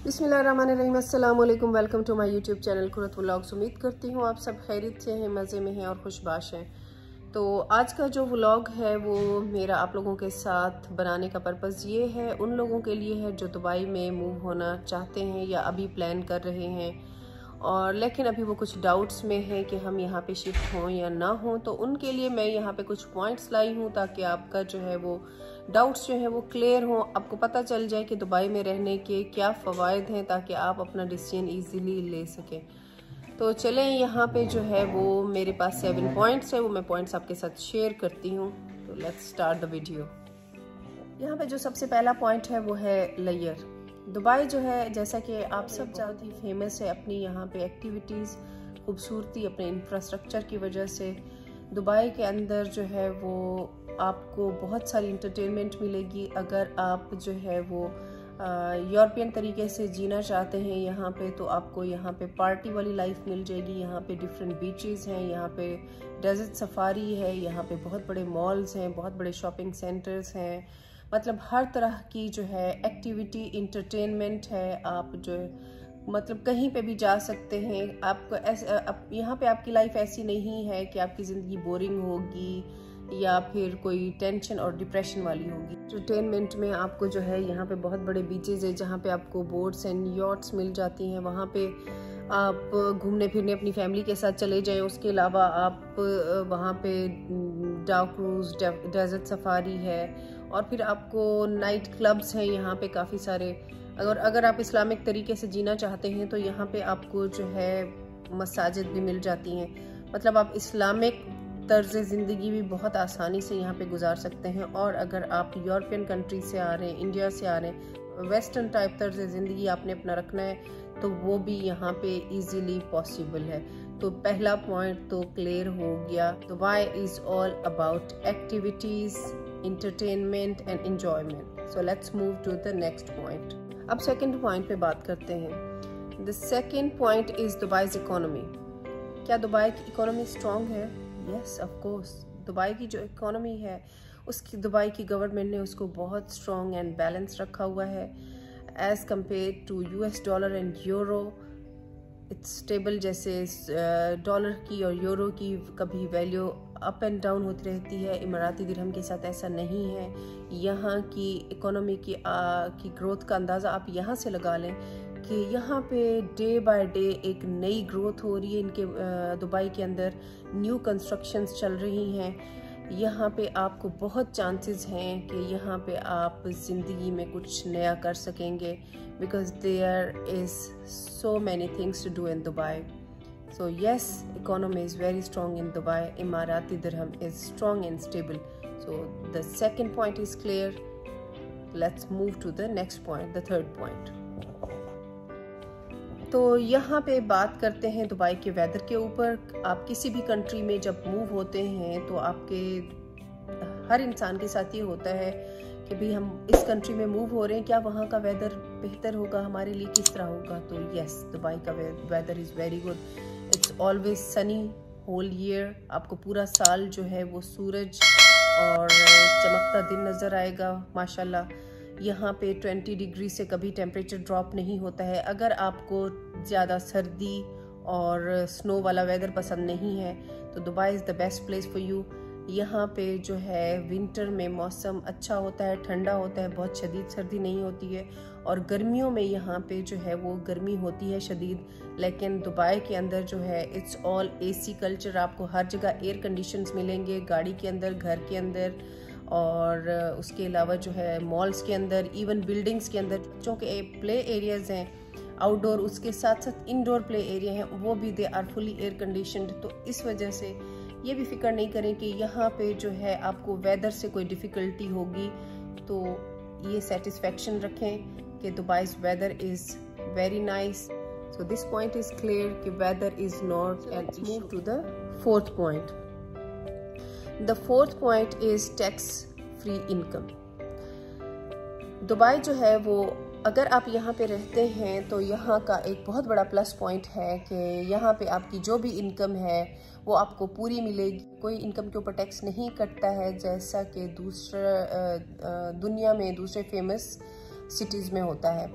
बिस्मिल्लाहिर्रहमानिर्रहीम, अस्सलाम वालेकुम। Welcome to my YouTube channel Qurat vlogs. उम्मीद करती हूँ आप सब खैरियत से हैं, मज़े में हैं और खुशबाश हैं। तो आज का जो व्लॉग है वो मेरा आप लोगों के साथ बनाने का पर्पज़ ये है, उन लोगों के लिए है जो दुबई में मूव होना चाहते हैं या अभी प्लान कर रहे हैं और लेकिन अभी वो कुछ डाउट्स में है कि हम यहाँ पे शिफ्ट हों या ना हों। तो उनके लिए मैं यहाँ पे कुछ पॉइंट्स लाई हूँ ताकि आपका जो है वो डाउट्स जो है वो क्लियर हों, आपको पता चल जाए कि दुबई में रहने के क्या फ़वाइद हैं ताकि आप अपना डिसीजन ईजीली ले सकें। तो चलें, यहाँ पे जो है वो मेरे पास 7 पॉइंट्स है, वो मैं पॉइंट्स आपके साथ शेयर करती हूँ। तो लेट्स स्टार्ट द वीडियो। यहाँ पे जो सबसे पहला पॉइंट है वो है लेयर। दुबई जो है जैसा कि आप सब जानते हैं फेमस है अपनी यहाँ पे एक्टिविटीज़, खूबसूरती, अपने इंफ्रास्ट्रक्चर की वजह से। दुबई के अंदर जो है वो आपको बहुत सारी इंटरटेनमेंट मिलेगी। अगर आप जो है वो यूरोपियन तरीके से जीना चाहते हैं यहाँ पे, तो आपको यहाँ पे पार्टी वाली लाइफ मिल जाएगी। यहाँ पे डिफरेंट बीचेस हैं, यहाँ पे डेजर्ट सफारी है, यहाँ पे बहुत बड़े मॉल्स हैं, बहुत बड़े शॉपिंग सेंटर्स हैं। मतलब हर तरह की जो है एक्टिविटी, इंटरटेनमेंट है। आप जो मतलब कहीं पे भी जा सकते हैं। आपको यहाँ पे आपकी लाइफ ऐसी नहीं है कि आपकी ज़िंदगी बोरिंग होगी या फिर कोई टेंशन और डिप्रेशन वाली होगी। एंटरटेनमेंट में आपको जो है यहाँ पे बहुत बड़े बीचेस है जहाँ पे आपको बोट्स एंड यॉट्स मिल जाती हैं। वहाँ पे आप घूमने फिरने अपनी फैमिली के साथ चले जाएं। उसके अलावा आप वहाँ पे डार्क क्रूज, डेजर्ट सफारी है और फिर आपको नाइट क्लब्स हैं यहाँ पे काफ़ी सारे। अगर आप इस्लामिक तरीके से जीना चाहते हैं तो यहाँ पे आपको जो है मसाजिद भी मिल जाती हैं। मतलब आप इस्लामिक तर्ज ज़िंदगी भी बहुत आसानी से यहाँ पे गुजार सकते हैं। और अगर आप यूरोपियन कंट्री से आ रहे हैं, इंडिया से आ रहे हैं, वेस्टर्न टाइप तर्ज ज़िंदगी आपने अपना रखना है, तो वो भी यहाँ पे इजीली पॉसिबल है। तो पहला पॉइंट तो क्लियर हो गया। Dubai is all about activities, entertainment and enjoyment. So let's move to the next point. अब सेकंड पॉइंट पे बात करते हैं। The second point is Dubai's economy. क्या दुबई की इकोनॉमी स्ट्रॉन्ग है? Yes, of course. दुबई की जो इकोनॉमी है उसकी दुबई की गवर्नमेंट ने उसको बहुत स्ट्रॉन्ग एंड बैलेंस रखा हुआ है as compare to US dollar and euro. It's stable. जैसे डॉलर की और यूरो की कभी वैल्यू अप एंड डाउन होती रहती है, इमाराती दिरहम के साथ ऐसा नहीं है। यहाँ की इकोनॉमी की ग्रोथ का अंदाज़ा आप यहाँ से लगा लें कि यहाँ पे डे बाय डे एक नई ग्रोथ हो रही है। इनके दुबई के अंदर न्यू कंस्ट्रक्शंस चल रही हैं। यहाँ पे आपको बहुत चांसेस हैं कि यहाँ पे आप ज़िंदगी में कुछ नया कर सकेंगे, because there is so many things to do in Dubai. So yes, economy is very strong in Dubai. Emirati dirham is strong and stable. So the second point is clear. Let's move to the next point, the third point. तो यहाँ पे बात करते हैं Dubai के weather के ऊपर। आप किसी भी कंट्री में जब मूव होते हैं तो आपके हर इंसान के साथ ये होता है कि भाई हम इस कंट्री में मूव हो रहे हैं, क्या वहाँ का वेदर बेहतर होगा हमारे लिए, किस तरह होगा। तो यस, दुबई का weather is very good. It's always sunny whole year. आपको पूरा साल जो है वो सूरज और चमकता दिन नज़र आएगा माशाल्लाह। यहाँ पे 20 डिग्री से कभी टेम्परेचर ड्रॉप नहीं होता है। अगर आपको ज़्यादा सर्दी और स्नो वाला वेदर पसंद नहीं है तो Dubai is the best place for you. यहाँ पे जो है विंटर में मौसम अच्छा होता है, ठंडा होता है, बहुत शदीद सर्दी नहीं होती है। और गर्मियों में यहाँ पे जो है वो गर्मी होती है शदीद। लेकिन दुबई के अंदर जो है इट्स ऑल AC कल्चर। आपको हर जगह एयर कंडीशंस मिलेंगे, गाड़ी के अंदर, घर के अंदर, और उसके अलावा जो है मॉल्स के अंदर, इवन बिल्डिंग्स के अंदर बच्चों के प्ले एरियाज़ हैं आउटडोर, उसके साथ साथ इंडोर प्ले एरिया हैं, वो भी they are fully air conditioned. तो इस वजह से ये भी फिक्र नहीं करें कि यहाँ पे जो है आपको वेदर से कोई डिफ़िकल्टी होगी। तो ये सेटिस्फेक्शन रखें कि Dubai's weather is very nice. So this point is clear कि weather is not an issue. Move to the fourth point. The fourth point is tax free income. Dubai जो है वो अगर आप यहाँ पे रहते हैं तो यहाँ का एक बहुत बड़ा प्लस पॉइंट है कि यहाँ पे आपकी जो भी इनकम है वो आपको पूरी मिलेगी। कोई इनकम के ऊपर टैक्स नहीं कटता है जैसा कि दुनिया में दूसरे फेमस सिटीज़ में होता है।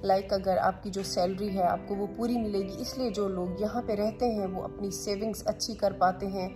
लाइक अगर आपकी जो सैलरी है आपको वो पूरी मिलेगी, इसलिए जो लोग यहाँ पे रहते हैं वो अपनी सेविंग्स अच्छी कर पाते हैं,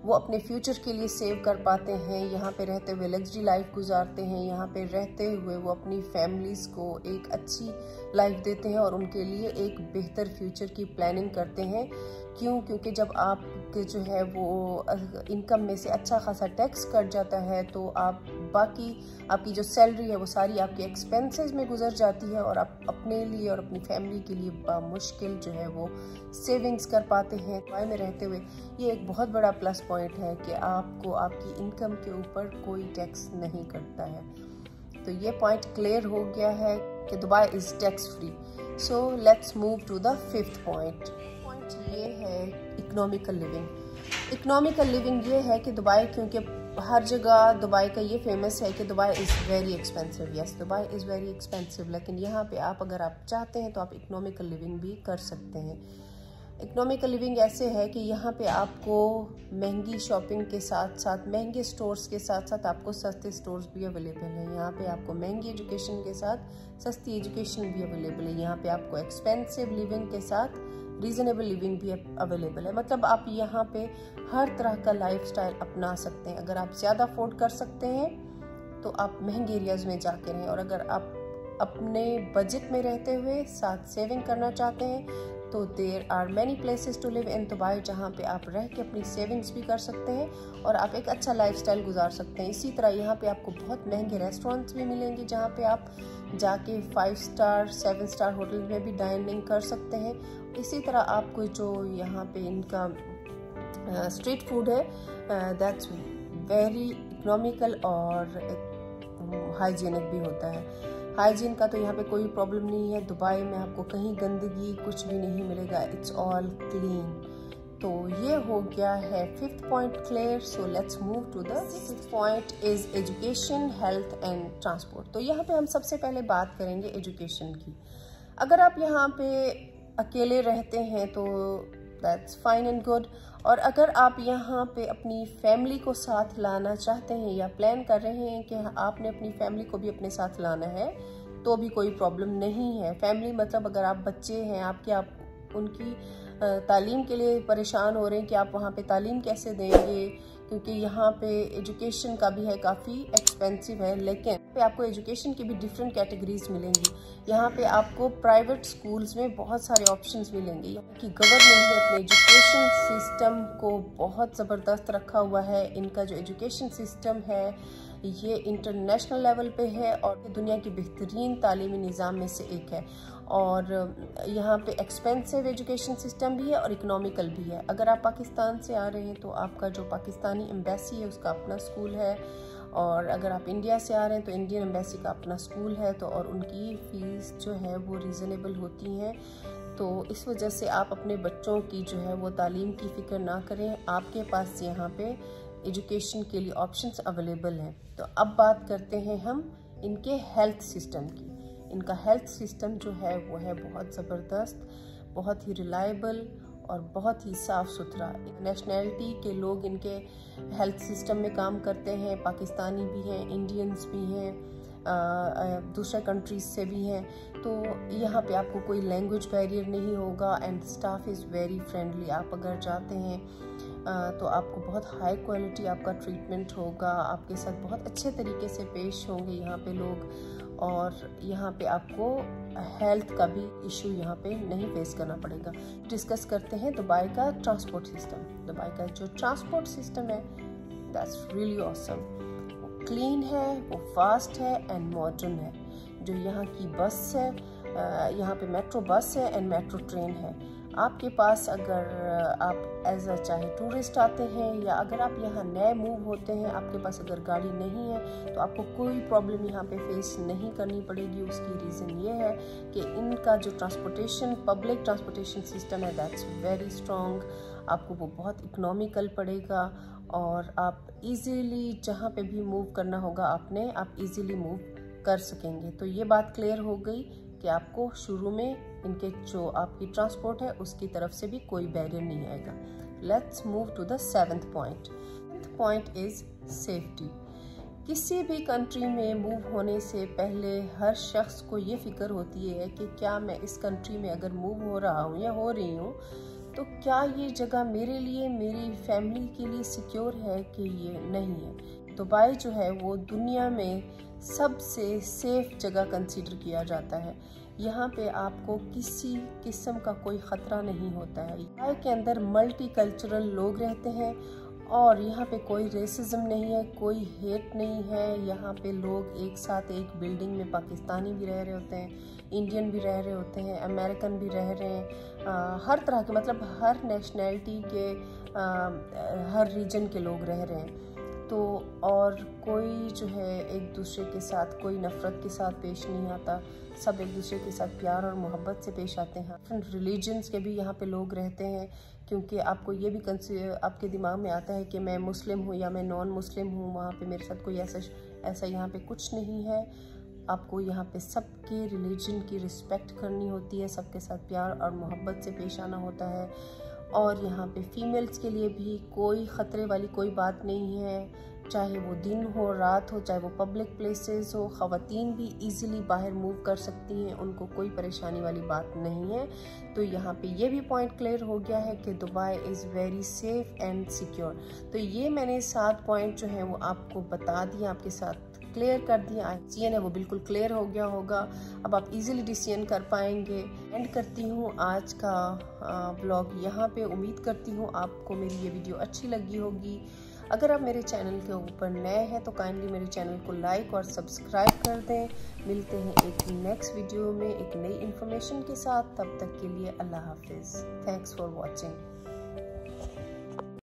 वो अपने फ्यूचर के लिए सेव कर पाते हैं, यहाँ पे रहते हुए लग्जरी लाइफ गुजारते हैं, यहाँ पे रहते हुए वो अपनी फैमिलीज़ को एक अच्छी लाइफ देते हैं और उनके लिए एक बेहतर फ्यूचर की प्लानिंग करते हैं। क्योंकि जब आपके जो है वो इनकम में से अच्छा खासा टैक्स कट जाता है तो आप बाकी आपकी जो सैलरी है वो सारी आपके एक्सपेंसेस में गुजर जाती है और आप अपने लिए और अपनी फैमिली के लिए बामुश्किल जो है वो सेविंग्स कर पाते हैं दुबई में रहते हुए। ये एक बहुत बड़ा प्लस पॉइंट है कि आपको आपकी इनकम के ऊपर कोई टैक्स नहीं कटता है। तो ये पॉइंट क्लियर हो गया है कि Dubai is tax free. So let's move to the fifth point. ये है इकोनॉमिकल लिविंग। इकोनॉमिकल लिविंग ये है कि दुबई, क्योंकि हर जगह दुबई का ये फेमस है कि Dubai is very expensive. Yes, Dubai is very expensive, लेकिन यहाँ पे आप अगर आप चाहते हैं तो आप इकोनॉमिकल लिविंग भी कर सकते हैं। इकोनॉमिकल लिविंग ऐसे है कि यहाँ पे आपको महंगी शॉपिंग के साथ साथ, महंगे स्टोर्स के साथ साथ आपको सस्ते स्टोर्स भी अवेलेबल हैं। यहाँ पे आपको महंगी एजुकेशन के साथ सस्ती एजुकेशन भी अवेलेबल है। यहाँ पे आपको एक्सपेंसिव लिविंग के साथ रीज़नेबल लिविंग भी अवेलेबल है। मतलब आप यहाँ पे हर तरह का लाइफस्टाइल अपना सकते हैं। अगर आप ज़्यादा अफोर्ड कर सकते हैं तो आप महंगे एरियाज़ में जाके रहें, और अगर आप अपने बजट में रहते हुए साथ सेविंग करना चाहते हैं तो there are many places to live in Dubai, जहाँ पे आप रह के अपनी सेविंग्स भी कर सकते हैं और आप एक अच्छा लाइफस्टाइल गुजार सकते हैं। इसी तरह यहाँ पे आपको बहुत महंगे रेस्टोरेंट्स भी मिलेंगे जहाँ पे आप जाके 5 स्टार 7 स्टार होटल में भी डाइनिंग कर सकते हैं। इसी तरह आपको जो यहाँ पे इनका स्ट्रीट फूड है दैट्स वेरी इकोनॉमिकल और हाइजीनिक भी होता है। हाइजीन का तो यहाँ पे कोई प्रॉब्लम नहीं है। दुबई में आपको कहीं गंदगी कुछ भी नहीं मिलेगा, इट्स ऑल क्लीन। तो ये हो गया है fifth point clear. So let's move to the sixth point is education, health and transport. तो यहाँ पे हम सबसे पहले बात करेंगे एजुकेशन की। अगर आप यहाँ पे अकेले रहते हैं तो दैट्स फाइन एंड गुड, और अगर आप यहाँ पे अपनी फैमिली को साथ लाना चाहते हैं या प्लान कर रहे हैं कि आपने अपनी फैमिली को भी अपने साथ लाना है तो भी कोई प्रॉब्लम नहीं है। फैमिली मतलब अगर आप बच्चे हैं आपके, आप उनकी तालीम के लिए परेशान हो रहे हैं कि आप वहाँ पे तालीम कैसे देंगे, क्योंकि यहाँ पे एजुकेशन का भी है काफ़ी एक्सपेंसिव है। लेकिन पे आपको एजुकेशन की भी डिफरेंट कैटेगरीज मिलेंगी। यहाँ पे आपको प्राइवेट स्कूल्स में बहुत सारे ऑप्शंस मिलेंगे। यहाँ की गवर्नमेंट ने अपने एजुकेशन सिस्टम को बहुत ज़बरदस्त रखा हुआ है। इनका जो एजुकेशन सिस्टम है ये इंटरनेशनल लेवल पे है और दुनिया की बेहतरीन तालीमी निज़ाम में से एक है। और यहाँ पे एक्सपेंसिव एजुकेशन सिस्टम भी है और इकोनॉमिकल भी है। अगर आप पाकिस्तान से आ रहे हैं तो आपका जो पाकिस्तानी एम्बेसी है उसका अपना स्कूल है, और अगर आप इंडिया से आ रहे हैं तो इंडियन एम्बेसी का अपना स्कूल है। तो और उनकी फ़ीस जो है वो रीज़नेबल होती हैं। तो इस वजह से आप अपने बच्चों की जो है वो तालीम की फ़िक्र ना करें, आपके पास यहाँ पे एजुकेशन के लिए ऑप्शंस अवेलेबल हैं। तो अब बात करते हैं हम इनके हेल्थ सिस्टम की। इनका हेल्थ सिस्टम जो है वो है बहुत ज़बरदस्त, बहुत ही रिलायबल और बहुत ही साफ़ सुथरा। नेशनैलिटी के लोग इनके हेल्थ सिस्टम में काम करते हैं, पाकिस्तानी भी हैं, इंडियंस भी हैं, दूसरे कंट्रीज से भी हैं। तो यहाँ पे आपको कोई लैंग्वेज बैरियर नहीं होगा and staff is very friendly. आप अगर जाते हैं तो आपको बहुत हाई क्वालिटी आपका ट्रीटमेंट होगा, आपके साथ बहुत अच्छे तरीके से पेश होंगे यहाँ पे लोग, और यहाँ पे आपको हेल्थ का भी इशू यहाँ पे नहीं फेस करना पड़ेगा। डिस्कस करते हैं दुबई का ट्रांसपोर्ट सिस्टम। दुबई का जो ट्रांसपोर्ट सिस्टम है दैट्स रियली ऑसम। वो क्लीन है, वो फास्ट है एंड मॉडर्न है। जो यहाँ की बस है, यहाँ पे मेट्रो बस है एंड मेट्रो ट्रेन है। आपके पास अगर आप एज अ चाहे टूरिस्ट आते हैं या अगर आप यहाँ नए मूव होते हैं, आपके पास अगर गाड़ी नहीं है तो आपको कोई प्रॉब्लम यहाँ पे फेस नहीं करनी पड़ेगी। उसकी रीज़न ये है कि इनका जो ट्रांसपोर्टेशन, पब्लिक ट्रांसपोर्टेशन सिस्टम है दैट्स वेरी स्ट्रॉन्ग। आपको वो बहुत इकोनॉमिकल पड़ेगा और आप इजीली जहाँ पे भी मूव करना होगा आप इजीली मूव कर सकेंगे। तो ये बात क्लियर हो गई कि आपको शुरू में इनके जो आपकी ट्रांसपोर्ट है उसकी तरफ से भी कोई बैरियर नहीं आएगा। Let's move to the seventh point. Seventh point is safety, किसी भी कंट्री में मूव होने से पहले हर शख्स को ये फ़िक्र होती है कि क्या मैं इस कंट्री में अगर मूव हो रहा हूँ या हो रही हूँ तो क्या ये जगह मेरे लिए, मेरी फैमिली के लिए सिक्योर है कि ये नहीं है। दुबई जो है वो दुनिया में सबसे सेफ जगह कंसीडर किया जाता है। यहाँ पे आपको किसी किस्म का कोई ख़तरा नहीं होता है। दुबई के अंदर मल्टी कल्चरल लोग रहते हैं और यहाँ पे कोई रेसिज्म नहीं है, कोई हेट नहीं है। यहाँ पे लोग एक साथ एक बिल्डिंग में पाकिस्तानी भी रह रहे होते हैं, इंडियन भी रह रहे होते हैं, अमेरिकन भी रह रहे हैं, हर तरह के, मतलब हर नेशनैलिटी के, हर रीजन के लोग रह रहे हैं। तो और कोई जो है एक दूसरे के साथ कोई नफ़रत के साथ पेश नहीं आता, सब एक दूसरे के साथ प्यार और मोहब्बत से पेश आते हैं। डिफरेंट रिलीजन्स के भी यहाँ पे लोग रहते हैं, क्योंकि आपको ये भी आपके दिमाग में आता है कि मैं मुस्लिम हूँ या मैं नॉन मुस्लिम हूँ, वहाँ पे मेरे साथ कोई ऐसा यहाँ पे कुछ नहीं है। आपको यहाँ पे सबके रिलीजन की रिस्पेक्ट करनी होती है, सबके साथ प्यार और मोहब्बत से पेश आना होता है। और यहाँ पे फीमेल्स के लिए भी कोई ख़तरे वाली कोई बात नहीं है, चाहे वो दिन हो रात हो, चाहे वो पब्लिक प्लेसेस हो, ख़वातीन भी इजीली बाहर मूव कर सकती हैं, उनको कोई परेशानी वाली बात नहीं है। तो यहाँ पे ये भी पॉइंट क्लियर हो गया है कि Dubai is very safe and secure. तो ये मैंने 7 पॉइंट जो हैं वो आपको बता दिए, आपके साथ क्लियर कर दिया। डिसीजन है वो बिल्कुल क्लियर हो गया होगा, अब आप इजीली डिसीजन कर पाएंगे। एंड करती हूँ आज का व्लॉग यहाँ पे। उम्मीद करती हूँ आपको मेरी ये वीडियो अच्छी लगी होगी। अगर आप मेरे चैनल के ऊपर नए हैं तो काइंडली मेरे चैनल को लाइक और सब्सक्राइब कर दें। मिलते हैं एक नेक्स्ट वीडियो में एक नई इन्फॉर्मेशन के साथ। तब तक के लिए अल्लाह हाफिज़। Thanks for watching.